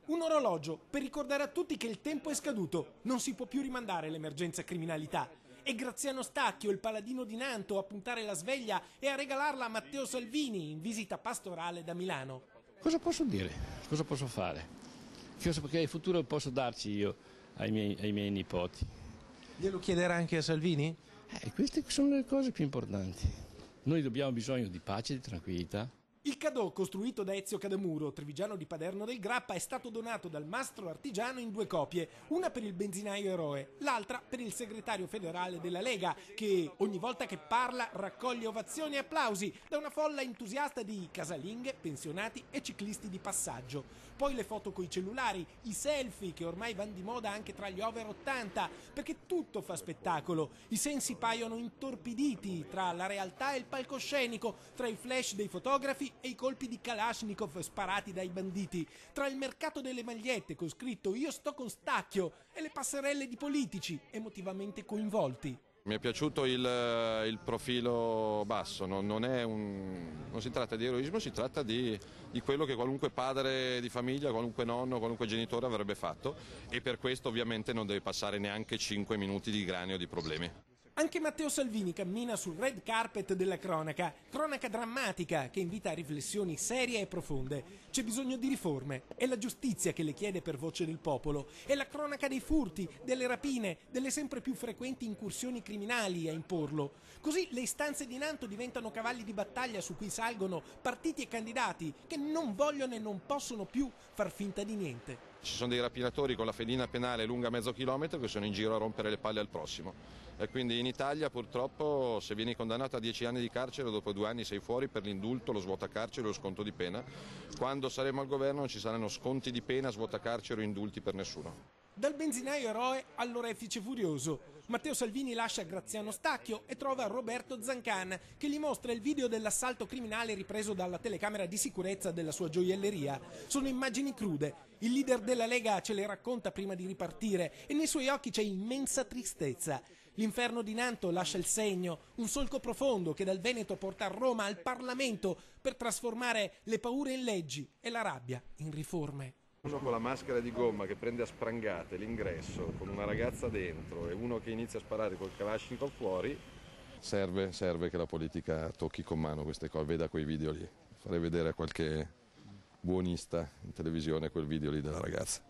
Un orologio per ricordare a tutti che il tempo è scaduto, non si può più rimandare l'emergenza criminalità. E Graziano Stacchio, il paladino di Nanto, a puntare la sveglia e a regalarla a Matteo Salvini in visita pastorale da Milano. Cosa posso dire? Cosa posso fare? Che futuro posso darci io ai miei nipoti? Glielo chiederà anche a Salvini? Queste sono le cose più importanti. Noi abbiamo bisogno di pace e di tranquillità. Il cadeau, costruito da Ezio Cadamuro, trevigiano di Paderno del Grappa, è stato donato dal mastro artigiano in 2 copie, una per il benzinaio eroe, l'altra per il segretario federale della Lega, che ogni volta che parla raccoglie ovazioni e applausi da una folla entusiasta di casalinghe, pensionati e ciclisti di passaggio. Poi le foto coi cellulari, i selfie che ormai vanno di moda anche tra gli over 80, perché tutto fa spettacolo. I sensi paiono intorpiditi tra la realtà e il palcoscenico, tra i flash dei fotografi e i colpi di Kalashnikov sparati dai banditi, tra il mercato delle magliette con scritto "Io sto con Stacchio" e le passerelle di politici emotivamente coinvolti. Mi è piaciuto il profilo basso, non si tratta di eroismo, si tratta di quello che qualunque padre di famiglia, qualunque nonno, qualunque genitore avrebbe fatto, e per questo ovviamente non deve passare neanche 5 minuti di grani o di problemi. Anche Matteo Salvini cammina sul red carpet della cronaca drammatica che invita a riflessioni serie e profonde. C'è bisogno di riforme, è la giustizia che le chiede per voce del popolo, è la cronaca dei furti, delle rapine, delle sempre più frequenti incursioni criminali a imporlo. Così le istanze di Nanto diventano cavalli di battaglia su cui salgono partiti e candidati che non vogliono e non possono più far finta di niente. Ci sono dei rapinatori con la fedina penale lunga mezzo chilometro che sono in giro a rompere le palle al prossimo, e quindi in Italia purtroppo se vieni condannato a 10 anni di carcere dopo 2 anni sei fuori per l'indulto, lo svuotacarcere o lo sconto di pena. Quando saremo al governo non ci saranno sconti di pena, svuotacarcere o indulti per nessuno. Dal benzinaio eroe all'orefice furioso, Matteo Salvini lascia Graziano Stacchio e trova Roberto Zancan, che gli mostra il video dell'assalto criminale ripreso dalla telecamera di sicurezza della sua gioielleria. Sono immagini crude, il leader della Lega ce le racconta prima di ripartire e nei suoi occhi c'è immensa tristezza. L'inferno di Nanto lascia il segno, un solco profondo che dal Veneto porta a Roma, al Parlamento, per trasformare le paure in leggi e la rabbia in riforme. Uno con la maschera di gomma che prende a sprangate l'ingresso con una ragazza dentro e uno che inizia a sparare col Kalashnikov fuori, serve che la politica tocchi con mano queste cose, veda quei video lì, farei vedere a qualche buonista in televisione quel video lì della ragazza.